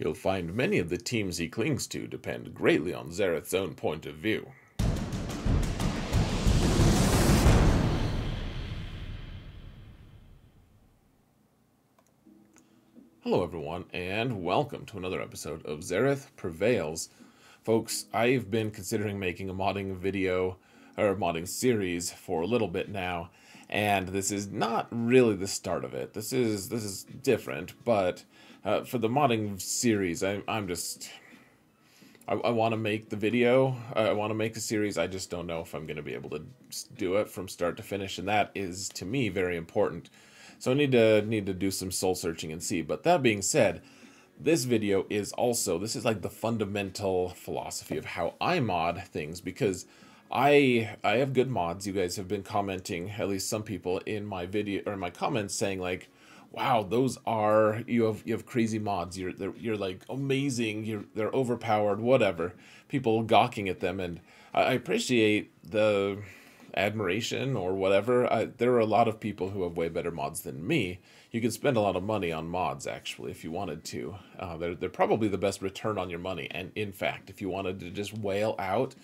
You'll find many of the teams he clings to depend greatly on Zareth's own point of view. Hello everyone, and welcome to another episode of Zareth Prevails. Folks, I've been considering making a modding video, or modding series, for a little bit now, and this is not really the start of it. This is different, but for the modding series, I want to make the video, I want to make a series. I just don't know if I'm going to be able to do it from start to finish, and that is, to me, very important. So I need to do some soul searching and see. But that being said, this video is also, this is like the fundamental philosophy of how I mod things, because I have good mods. You guys have been commenting, at least some people in my video or in my comments, saying like, wow, those are, you have crazy mods. You're like amazing. They're overpowered, whatever. People gawking at them, and I appreciate the admiration or whatever. There are a lot of people who have way better mods than me. You could spend a lot of money on mods, actually, if you wanted to. They're probably the best return on your money. And in fact, if you wanted to just whale out,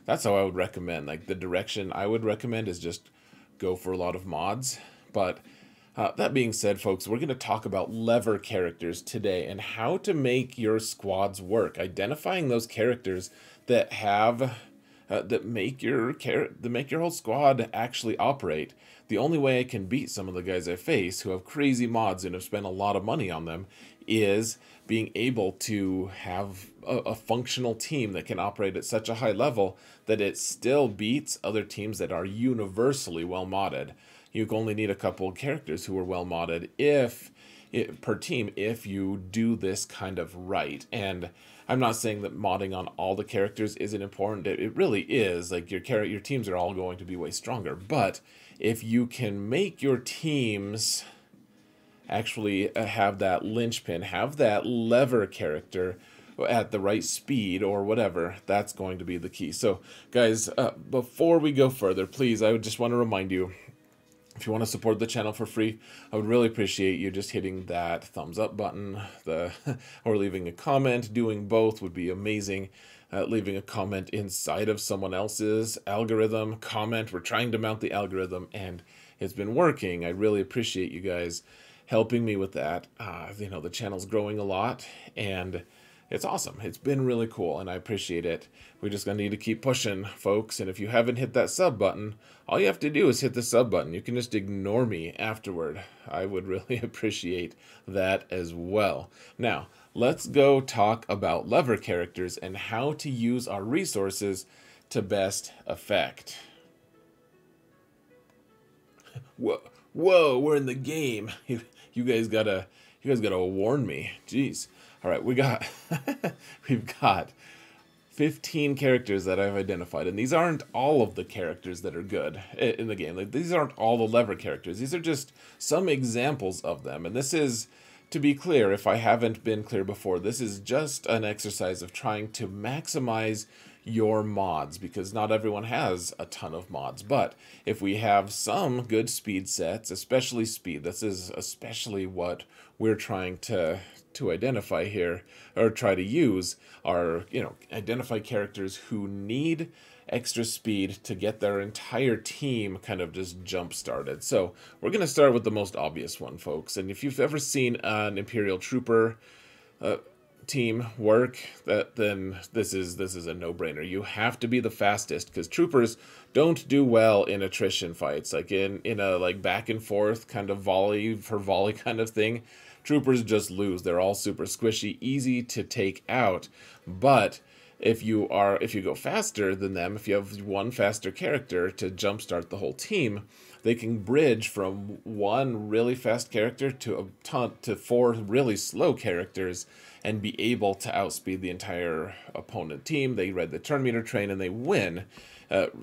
that's how I would recommend. Like, the direction I would recommend is just go for a lot of mods. But that being said, folks, we're going to talk about lever characters today and how to make your squads work. Identifying those characters that have that make your whole squad actually operate. The only way I can beat some of the guys I face who have crazy mods and have spent a lot of money on them is being able to have a functional team that can operate at such a high level that it still beats other teams that are universally well modded. You only need a couple of characters who are well modded per team if you do this kind of right. And I'm not saying that modding on all the characters isn't important. It really is. Like, your teams are all going to be way stronger. But if you can make your teams actually have that linchpin, have that lever character at the right speed or whatever, that's going to be the key. So, guys, before we go further, please, I would just want to remind you, if you want to support the channel for free, I would really appreciate you just hitting that thumbs up button, or leaving a comment. Doing both would be amazing. Leaving a comment inside of someone else's algorithm comment. We're trying to mount the algorithm, and it's been working. I really appreciate you guys helping me with that. The channel's growing a lot, and it's awesome. It's been really cool, and I appreciate it. We're just going to need to keep pushing, folks. And if you haven't hit that sub button, all you have to do is hit the sub button. You can just ignore me afterward. I would really appreciate that as well. Now, let's go talk about lever characters and how to use our resources to best effect. Whoa, we're in the game. You guys gotta warn me. Jeez. All right, we've got 15 characters that I've identified, and these aren't all of the characters that are good in the game. Like, these aren't all the lever characters. These are just some examples of them, and this is, to be clear, if I haven't been clear before, this is just an exercise of trying to maximize your mods, because not everyone has a ton of mods. But if we have some good speed sets, especially speed, this is especially what we're trying to identify here, or try to use, are, identify characters who need extra speed to get their entire team kind of just jump started. So we're going to start with the most obvious one, folks. And if you've ever seen an Imperial Trooper team work, then this is a no-brainer. You have to be the fastest, because troopers don't do well in attrition fights, like in a like back and forth kind of volley for volley kind of thing. Troopers just lose. They're all super squishy, easy to take out. But if you go faster than them, if you have one faster character to jumpstart the whole team, they can bridge from one really fast character to four really slow characters and be able to outspeed the entire opponent team. They ride the turn meter train and they win,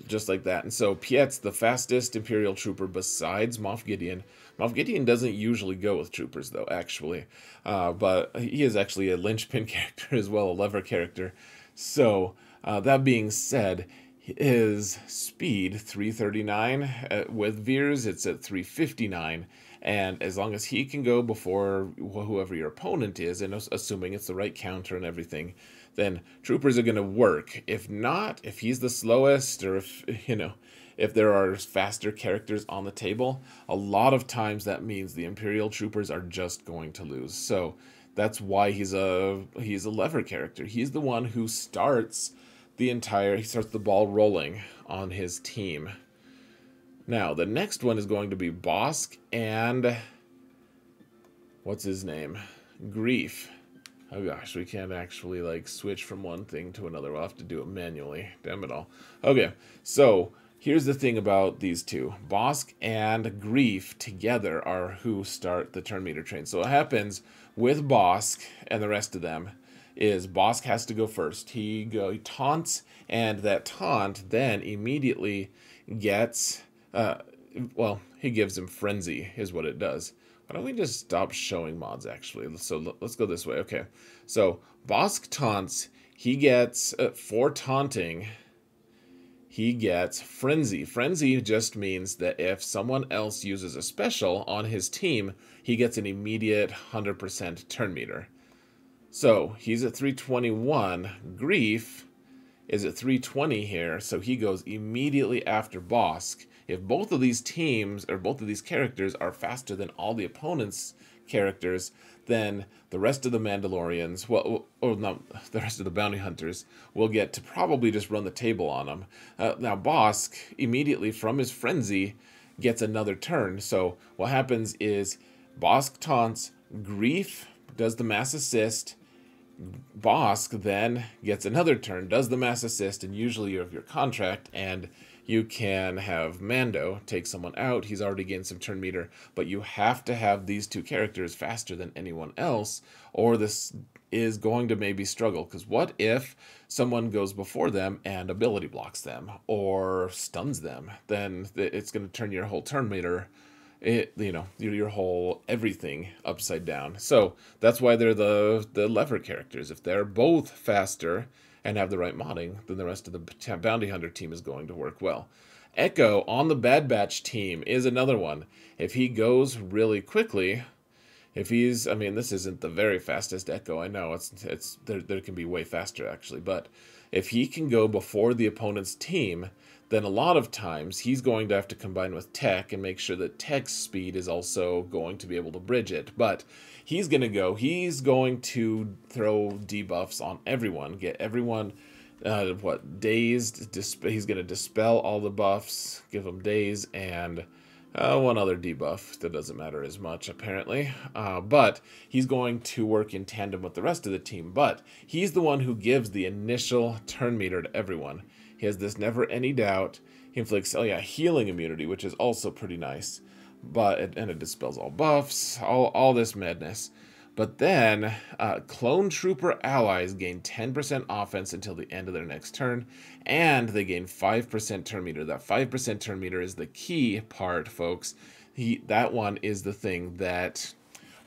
just like that. And so Piet's the fastest Imperial Trooper besides Moff Gideon. Moff Gideon doesn't usually go with troopers, though, actually. But he is actually a linchpin character as well, a lever character. So, that being said, his speed, 339. With Veers, it's at 359. And as long as he can go before whoever your opponent is, and assuming it's the right counter and everything, then troopers are going to work. If not, if he's the slowest, or if, if there are faster characters on the table, a lot of times that means the Imperial troopers are just going to lose. So that's why he's a lever character. He's the one who starts he starts the ball rolling on his team. Now, the next one is going to be Bosk and what's his name? Grief. Oh gosh, we can't actually like switch from one thing to another. We'll have to do it manually. Damn it all. Okay, so here's the thing about these two. Bosk and Grief together are who start the turn meter train. So what happens with Bosk and the rest of them is Bosk has to go first. He taunts, and that taunt then immediately gets, he gives him Frenzy is what it does. Why don't we just stop showing mods, actually? So let's go this way. Okay, so Bosk taunts. He gets, for taunting, he gets Frenzy. Frenzy just means that if someone else uses a special on his team, he gets an immediate 100% turn meter. So he's at 321. Grief is at 320 here, so he goes immediately after Bosk. If both of these teams, or both of these characters, are faster than all the opponent's characters, then the rest of the Mandalorians, the rest of the bounty hunters, will get to probably just run the table on them. Now Bosk, immediately from his frenzy, gets another turn. So what happens is Bosk taunts, Grief does the mass assist, Bosk then gets another turn, does the mass assist, and usually you have your contract, and you can have Mando take someone out. He's already gained some turn meter, but you have to have these two characters faster than anyone else, or this is going to maybe struggle. Because what if someone goes before them and ability blocks them or stuns them? Then it's going to turn your whole turn meter, your whole everything upside down. So that's why they're the lever characters. If they're both faster and have the right modding, then the rest of the bounty hunter team is going to work well. Echo on the Bad Batch team is another one. If he goes really quickly, if he's, this isn't the very fastest Echo, I know, there can be way faster actually, but if he can go before the opponent's team, then a lot of times he's going to have to combine with Tech and make sure that Tech's speed is also going to be able to bridge it. But he's going to throw debuffs on everyone, get everyone, dazed, he's going to dispel all the buffs, give them daze, and one other debuff that doesn't matter as much, apparently. But he's going to work in tandem with the rest of the team. But he's the one who gives the initial turn meter to everyone. He has this never any doubt. He inflicts, healing immunity, which is also pretty nice. And it dispels all buffs, all this madness. But then, clone trooper allies gain 10% offense until the end of their next turn, and they gain 5% turn meter. That 5% turn meter is the key part, folks. That one is the thing that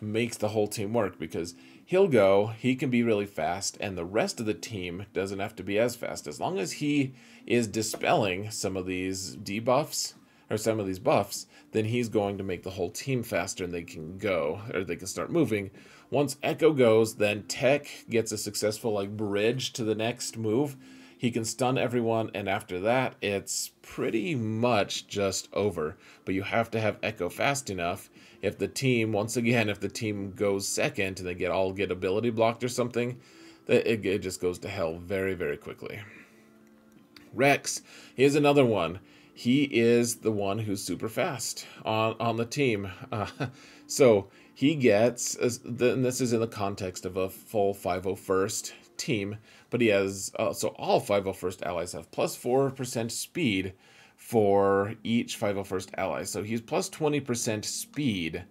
makes the whole team work, because he can be really fast, and the rest of the team doesn't have to be as fast. As long as he is dispelling some of these debuffs, or some of these buffs, then he's going to make the whole team faster, and they can start moving. Once Echo goes, then Tech gets a successful bridge to the next move. He can stun everyone, and after that, it's pretty much just over. But you have to have Echo fast enough. If the team goes second and they get ability blocked or something, it just goes to hell very, very quickly. Rex is another one. He is the one who's super fast on the team. So he gets, and this is in the context of a full 501st team, but he has, so all 501st allies have plus 4% speed for each 501st ally. So he's plus 20% speed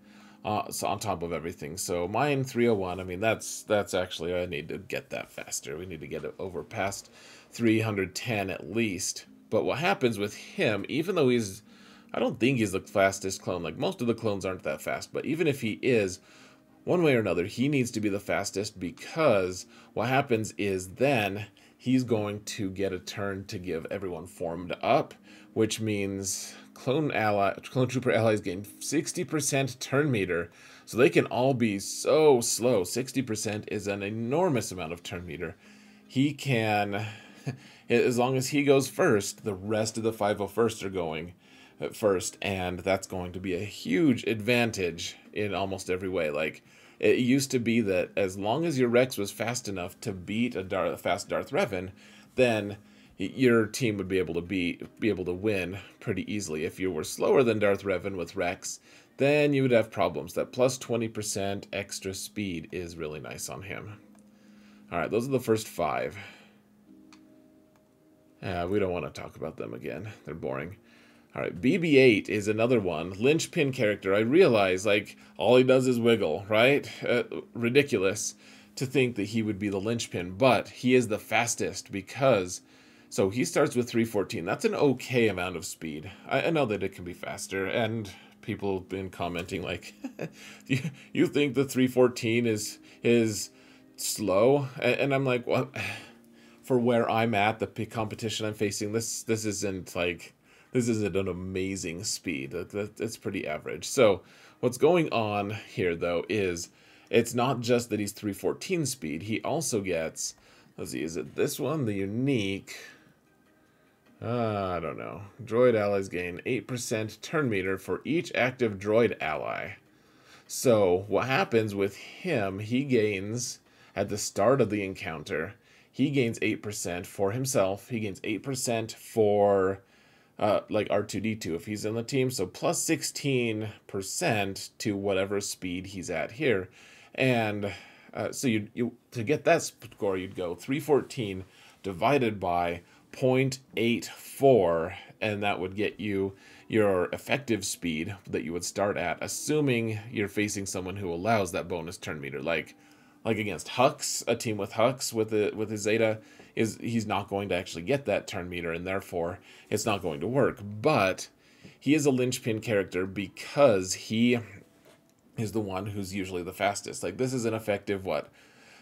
so on top of everything. So mine 301, that's actually, I need to get that faster. We need to get it over past 310 at least. But what happens with him, even though I don't think he's the fastest clone. Most of the clones aren't that fast. But even if he is, one way or another, he needs to be the fastest, because what happens is then he's going to get a turn to give everyone formed up, which means clone trooper allies gain 60% turn meter, so they can all be so slow. 60% is an enormous amount of turn meter. He can, as long as he goes first, the rest of the 501st are going first, and that's going to be a huge advantage in almost every way. Like, it used to be that as long as your Rex was fast enough to beat a fast Darth Revan, then your team would be able to win pretty easily. If you were slower than Darth Revan with Rex, then you would have problems. That plus 20% extra speed is really nice on him. All right, those are the first 5. We don't want to talk about them again. They're boring. All right, BB-8 is another one. Linchpin character. I realize, like, all he does is wiggle, right? Ridiculous to think that he would be the linchpin, but he is the fastest because... So he starts with 314. That's an okay amount of speed. I know that it can be faster, and people have been commenting, like, you think the 314 is slow? And I'm like, well, for where I'm at, the competition I'm facing, this isn't like... This isn't an amazing speed. It's pretty average. So what's going on here, though, is it's not just that he's 314 speed. He also gets, let's see, is it this one? The unique, I don't know. Droid allies gain 8% turn meter for each active droid ally. So what happens with him, he gains, at the start of the encounter, he gains 8% for himself. He gains 8% for... like R2-D2 if he's in the team, so plus 16% to whatever speed he's at here. And so you to get that score, you'd go 314 divided by 0.84, and that would get you your effective speed that you would start at, assuming you're facing someone who allows that bonus turn meter, like against Hux, a team with Hux with his Zeta. He's not going to actually get that turn meter, and therefore it's not going to work. But he is a linchpin character because he is the one who's usually the fastest. Like, this is an effective,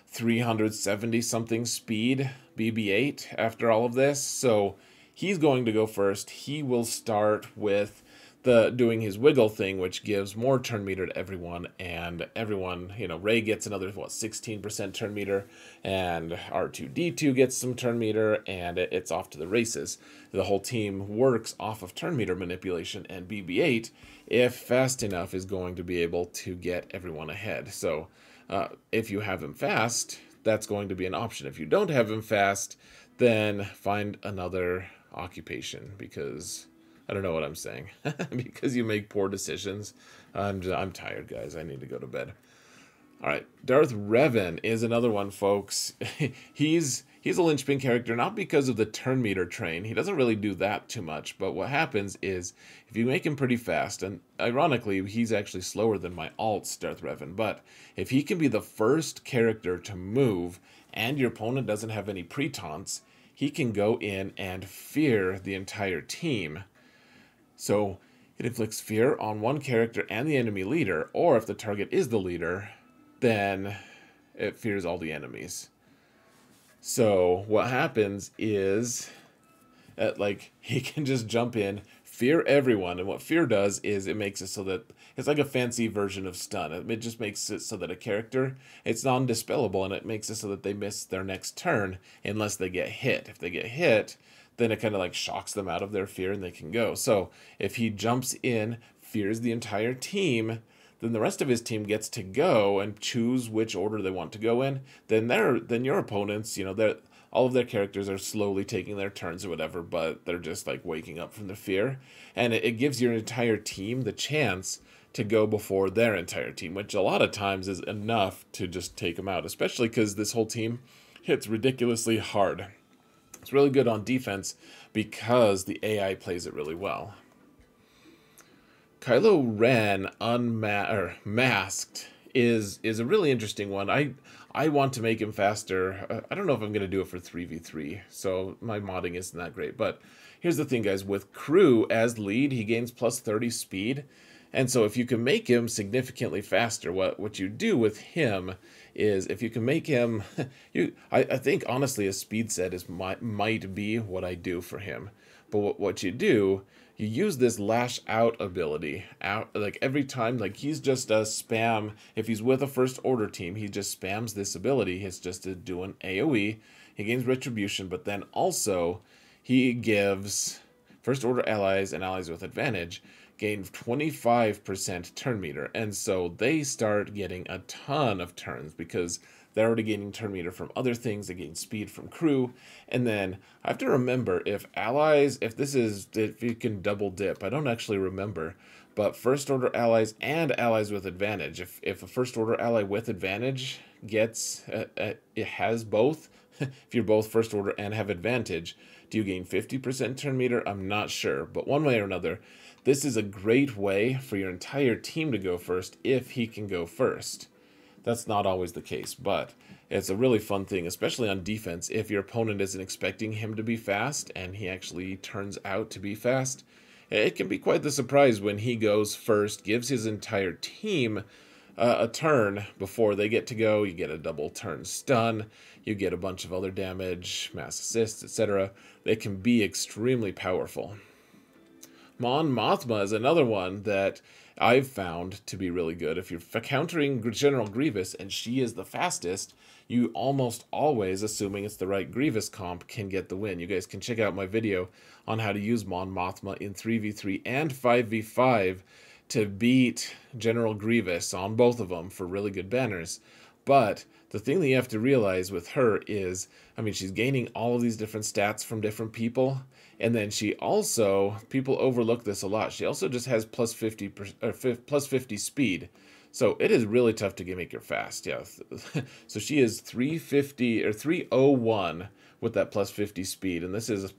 370 something speed BB-8 after all of this. So he's going to go first. He will start with doing his wiggle thing, which gives more turn meter to everyone, and everyone, Rey gets another 16% turn meter, and R2-D2 gets some turn meter, and it's off to the races. The whole team works off of turn meter manipulation, and BB-8, if fast enough, is going to be able to get everyone ahead. So if you have him fast, that's going to be an option. If you don't have him fast, then find another occupation, because I don't know what I'm saying. Because you make poor decisions. I'm tired, guys. I need to go to bed. All right, Darth Revan is another one, folks. He's a linchpin character, not because of the turn meter train. He doesn't really do that too much, but what happens is if you make him pretty fast, and ironically, he's actually slower than my alts, Darth Revan, but if he can be the first character to move and your opponent doesn't have any pre-taunts, he can go in and fear the entire team. So it inflicts fear on one character and the enemy leader, or if the target is the leader, then it fears all the enemies. So what happens is, he can just jump in, fear everyone, and what fear does is it makes it so that it's like a fancy version of stun. It just makes it so that a character, it's non-dispellable, and it makes it so that they miss their next turn unless they get hit. If they get hit, then it kind of shocks them out of their fear and they can go. So if he jumps in, fears the entire team, then the rest of his team gets to go and choose which order they want to go in. Then your opponents, all of their characters are slowly taking their turns or whatever, but they're just waking up from the fear. And it gives your entire team the chance to go before their entire team, which a lot of times is enough to just take them out, especially because this whole team hits ridiculously hard. It's really good on defense because the AI plays it really well. Kylo Ren masked is a really interesting one. I want to make him faster. I don't know if I'm going to do it for 3v3, so my modding isn't that great. But here's the thing, guys. With crew as lead, he gains plus 30 speed. And so if you can make him significantly faster, what you do with him is, if you can make him, I think honestly a speed set might be what I do for him. But what you do you use this lash out ability out, like every time, like he's just a spam. If he's with a first order team, he just spams this ability. He's just to do an AoE. He gains retribution, but then also he gives first order allies and allies with advantage gain 25% turn meter, and so they start getting a ton of turns because they're already gaining turn meter from other things. They gain speed from crew, and then I have to remember if allies, if you can double dip. I don't actually remember, but first order allies and allies with advantage. If a first order ally with advantage gets it has both. If you're both first order and have advantage, do you gain 50% turn meter? I'm not sure, but one way or another, this is a great way for your entire team to go first if he can go first. That's not always the case, but it's a really fun thing, especially on defense. If your opponent isn't expecting him to be fast and he actually turns out to be fast, it can be quite the surprise when he goes first, gives his entire team a turn before they get to go. You get a double turn stun, you get a bunch of other damage, mass assists, etc. They can be extremely powerful. Mon Mothma is another one that I've found to be really good. If you're countering General Grievous and she is the fastest, you almost always, assuming it's the right Grievous comp, can get the win. You guys can check out my video on how to use Mon Mothma in 3v3 and 5v5 to beat General Grievous on both of them for really good banners. But the thing that you have to realize with her is, I mean, she's gaining all of these different stats from different people. And then she also, people overlook this a lot, she also just has plus 50 speed. So it is really tough to make her fast, yeah. So she is 350 or 301 with that plus 50 speed, and this is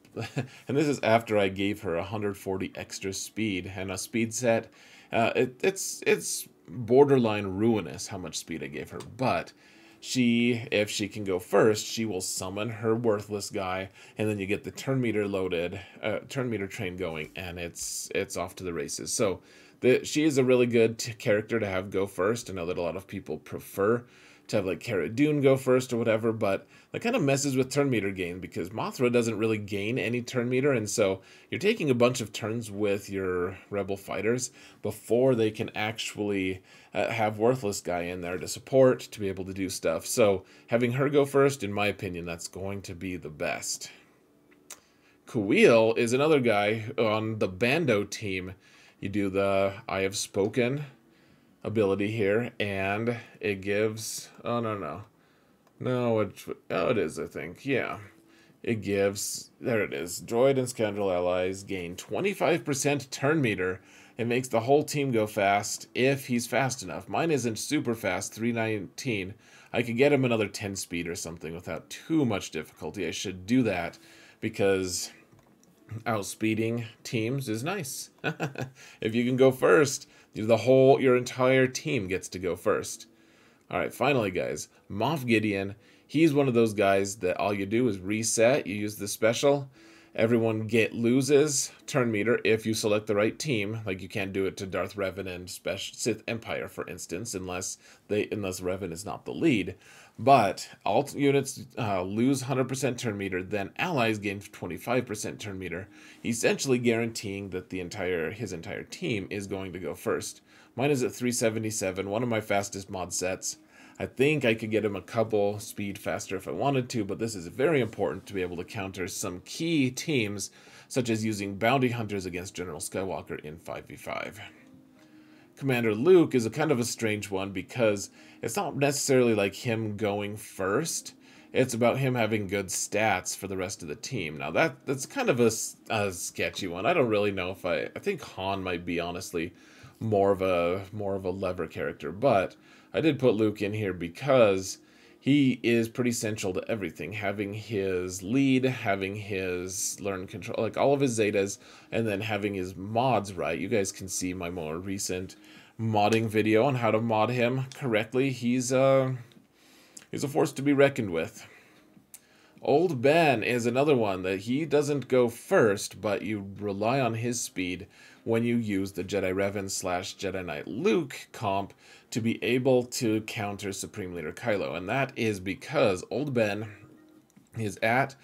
after I gave her 140 extra speed and a speed set. It's borderline ruinous how much speed I gave her, but if she can go first, she will summon her worthless guy, and then you get the turn meter loaded, turn meter train going, and it's off to the races. So she is a really good character to have go first. I know that a lot of people prefer to have like Cara Dune go first or whatever, but that kind of messes with turn meter gain because Mothra doesn't really gain any turn meter, and so you're taking a bunch of turns with your rebel fighters before they can actually have worthless guy in there to support, to be able to do stuff. So having her go first, in my opinion, that's going to be the best. Kwil is another guy on the Bando team. You do the I Have Spoken ability here, and it gives, it is, I think, yeah. It gives, there it is, droid and scoundrel allies gain 25% turn meter. It makes the whole team go fast if he's fast enough. Mine isn't super fast, 319. I could get him another 10 speed or something without too much difficulty. I should do that because outspeeding teams is nice. If you can go first, your entire team gets to go first. All right, finally, guys, Moff Gideon. He's one of those guys that all you do is reset. You use the special. Everyone loses turn meter if you select the right team. Like you can't do it to Darth Revan and Sith Empire, for instance, unless Revan is not the lead. But all units lose 100% turn meter, then allies gain 25% turn meter, essentially guaranteeing that his entire team is going to go first. Mine is at 377, one of my fastest mod sets. I think I could get him a couple speed faster if I wanted to, but this is very important to be able to counter some key teams, such as using bounty hunters against General Skywalker in 5v5. Commander Luke is a kind of a strange one because it's not necessarily like him going first. It's about him having good stats for the rest of the team. Now that's kind of a sketchy one. I don't really know if I think Han might be honestly more of a lever character, but I did put Luke in here because he is pretty central to everything. Having his lead, having his learn control, like all of his zetas, and then having his mods right. You guys can see my more recent modding video on how to mod him correctly. He's a force to be reckoned with. Old Ben is another one that he doesn't go first, but you rely on his speed when you use the Jedi Revan / Jedi Knight Luke comp to be able to counter Supreme Leader Kylo. And that is because Old Ben is at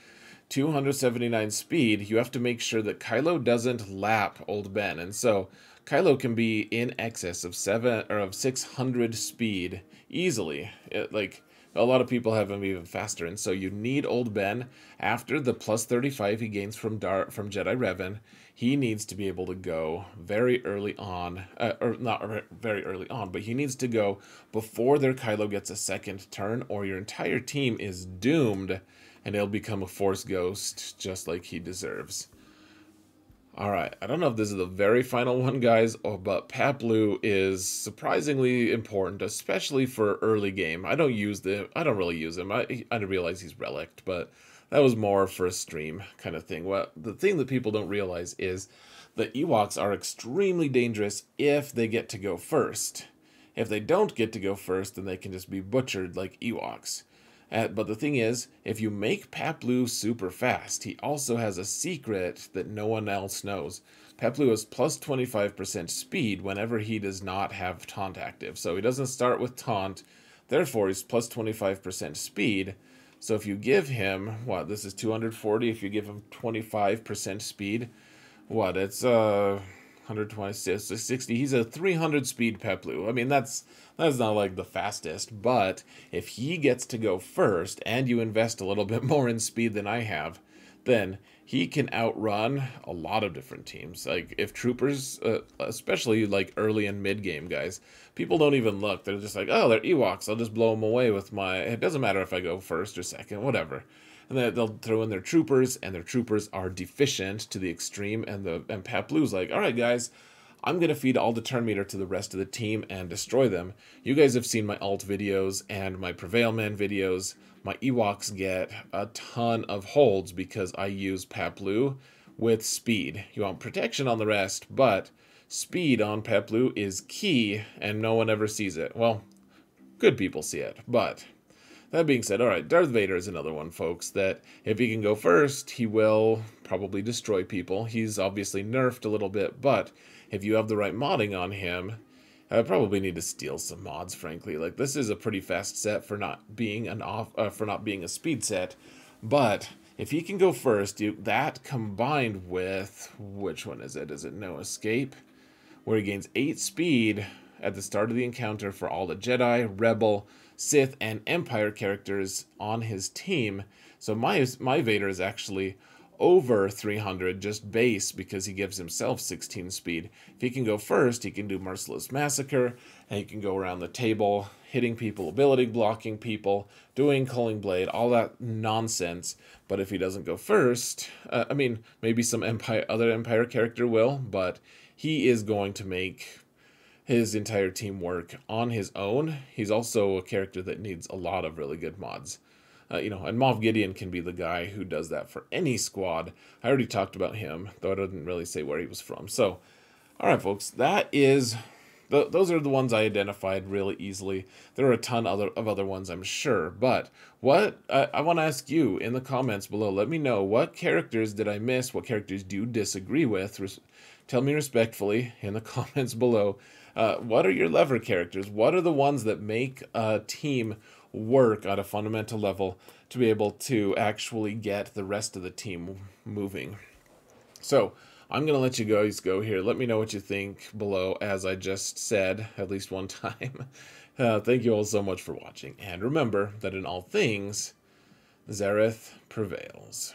279 speed, you have to make sure that Kylo doesn't lap Old Ben. And so Kylo can be in excess of 600 speed easily. Like a lot of people have him even faster, and so you need Old Ben after the plus 35 he gains from Jedi Revan. He needs to be able to go very early on, or not very early on, but he needs to go before their Kylo gets a second turn, or your entire team is doomed, and he'll become a Force ghost just like he deserves. Alright, I don't know if this is the very final one, guys, but Paploo is surprisingly important, especially for early game. I don't really use him. I didn't realize he's relicked, but that was more for a stream kind of thing. Well, the thing that people don't realize is that Ewoks are extremely dangerous if they get to go first. If they don't get to go first, then they can just be butchered like Ewoks. But the thing is, if you make Paploo super fast, he also has a secret that no one else knows. Paploo has plus 25% speed whenever he does not have taunt active. So he doesn't start with taunt, therefore he's plus 25% speed. So if you give him, what, this is 240, if you give him 25% speed, what, it's 126, 60, he's a 300 speed Paploo. I mean, that's not like the fastest, but if he gets to go first and you invest a little bit more in speed than I have, then he can outrun a lot of different teams. Like if troopers, especially like early and mid game guys, people don't even look. They're just like, oh, they're Ewoks. I'll just blow them away with my, it doesn't matter if I go first or second, whatever. And then they'll throw in their troopers, and their troopers are deficient to the extreme, and Paploo's like, all right, guys, I'm going to feed all the turn meter to the rest of the team and destroy them. You guys have seen my alt videos and my Prevail Man videos. My Ewoks get a ton of holds because I use Paploo with speed. You want protection on the rest, but speed on Paploo is key, and no one ever sees it. Well, good people see it, but that being said, alright, Darth Vader is another one, folks, that if he can go first, he will probably destroy people. He's obviously nerfed a little bit, but if you have the right modding on him, I probably need to steal some mods, frankly. Like, this is a pretty fast set for not being a speed set, but if he can go first, that combined with, which one is it? Is it No Escape? Where he gains 8 speed at the start of the encounter for all the Jedi, Rebel, Sith, and Empire characters on his team. So my Vader is actually over 300 just base because he gives himself 16 speed. If he can go first, he can do Merciless Massacre, and he can go around the table hitting people, ability blocking people, doing Culling Blade, all that nonsense. But if he doesn't go first, I mean, maybe some other Empire character will, but he is going to make his entire team work on his own. He's also a character that needs a lot of really good mods. And Moff Gideon can be the guy who does that for any squad. I already talked about him, though I didn't really say where he was from. So, alright folks, that is... those are the ones I identified really easily. There are a ton of other ones, I'm sure. But what I want to ask you in the comments below, let me know, what characters did I miss? What characters do you disagree with? Tell me respectfully in the comments below. What are your lever characters? What are the ones that make a team work at a fundamental level to be able to actually get the rest of the team moving? So, I'm going to let you guys go here. Let me know what you think below, as I just said at least one time. Thank you all so much for watching. And remember that in all things, Zareth prevails.